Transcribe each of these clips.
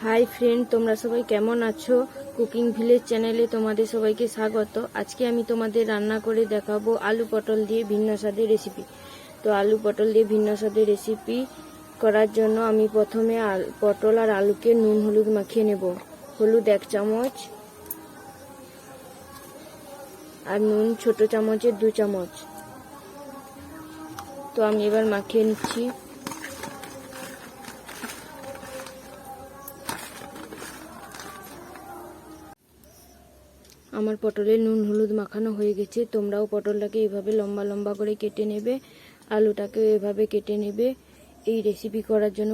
High friend तोमरा सबाई केमन आछो। कुकिंग ভিলেজ চ্যানেলে তোমাদের সবাইকে স্বাগত। আজকে আমি তোমাদের রান্না করে দেখাবো আলু পটল দিয়ে ভিন্ন স্বাদের রেসিপি। তো আলু পটল দিয়ে ভিন্ন স্বাদের রেসিপি করার জন্য আমি প্রথমে পটল আর আলুকে নুন হলুদ মাখিয়ে নেব। হলুদ 1 চামচ আর নুন ছোট চামচের 2 চামচ। তো আমি এবার মাখিয়ে নিচ্ছি। আমার পটলের নুন হলুদ মাখানো হয়ে গেছে। তোমরাও পটলটাকে এইভাবে লম্বা লম্বা করে কেটে নেবে, আলুটাকে এভাবে কেটে নেবে। এই রেসিপি করার জন্য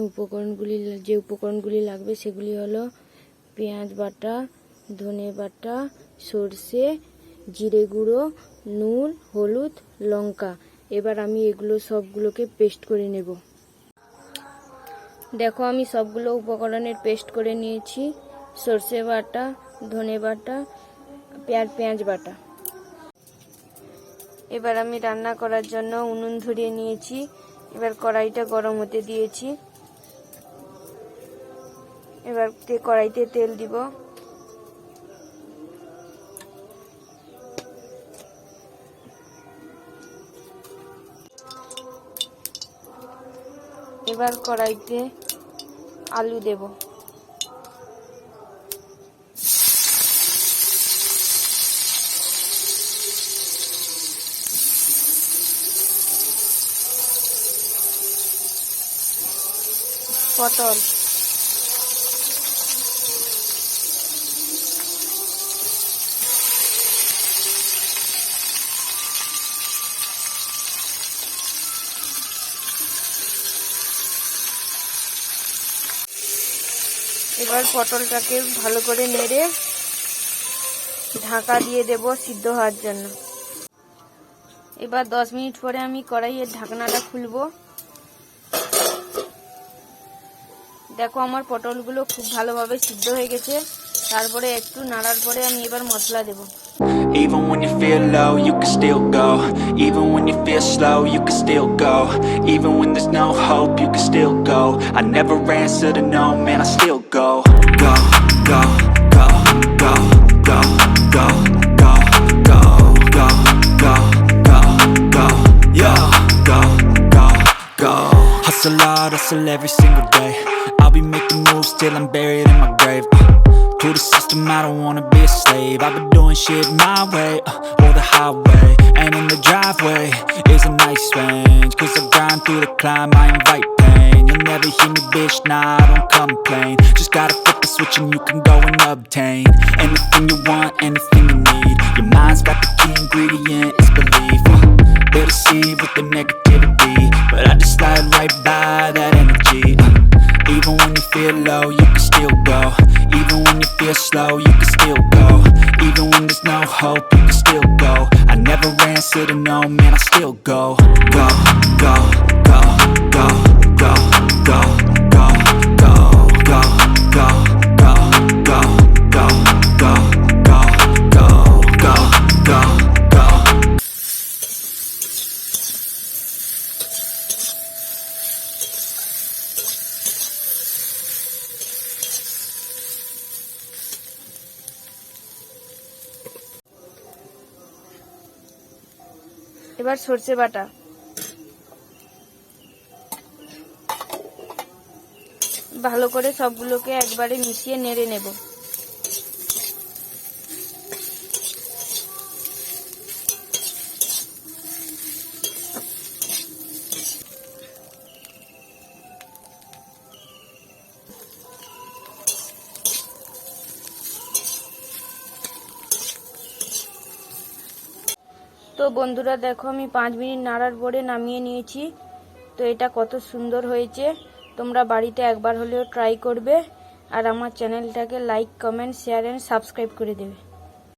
যে উপকরণগুলি লাগবে সেগুলি হলো পেঁয়াজ বাটা, ধনে বাটা, সরষে, জিরে গুঁড়ো, নুন, হলুদ, লঙ্কা। এবার আমি এগুলো সবগুলোকে পেস্ট করে নেব। দেখো আমি সবগুলো উপকরণের পেস্ট করে নিয়েছি। সরষে বাটা, ধনে বাটা, পেঁয়াজ বাটা। এবার আমি রান্না করার জন্য উনুন ধরিয়ে নিয়েছি। এবার কড়াইটা গরম হতে দিয়েছি। এবার কড়াইতে তেল দিব। এবার কড়াইতে আলু দেব। পটল, এবার পটলটাকে ভালো করে নেড়ে ঢাকা দিয়ে দেব সিদ্ধ হওয়ার জন্য। এবার 10 মিনিট পরে আমি কড়াইয়ের ঢাকনাটা খুলবো। দেখো আমার পটলগুলো খুব ভালোভাবে সিদ্ধ হয়ে গেছে। তারপরে একটু নাড়ার পরে আমি এবার মশলা দেব। Even when you feel low, you can still go. Even when you feel slow, you can still go. Even when there's no hope, you can still go. I never answer to no, man, I still go. Go, go, go, go, go, go, go, go, go, go, go, go, yo, go, go, go. Hustle hard, hustle every single day. I'll be making moves till I'm buried in my grave. To the system, I don't wanna be a slave. I've been doing shit my way, or the highway. And in the driveway is a nice range. Cause I grind through the climb, I invite pain. You'll never hear me, bitch, nah, I don't complain. Just gotta flip the switch and you can go and obtain anything you want, anything you need. Your mind's got the key ingredient, it's belief. They deceive with the negativity, but I just slide right by that energy. Even when you feel low, you can still go. Even when you feel slow, you can still go. Even when there's no hope, you can still go. I never answer to no, man, I still go. Go, go, go, go, go, go, go, go, go, go, go, go, go, go, go, go, go, go. এবার সরষে বাটা, ভালো করে সবগুলোকে একবারে মিশিয়ে নেড়ে নেব। তো বন্ধুরা দেখো আমি 5 মিনিট নাড়ার পরে নামিয়ে নিয়েছি। তো এটা কত সুন্দর হয়েছে। তোমরা বাড়িতে একবার হলেও ট্রাই করবে আর আমার চ্যানেলটাকে like, comment, share and subscribe করে দেবে।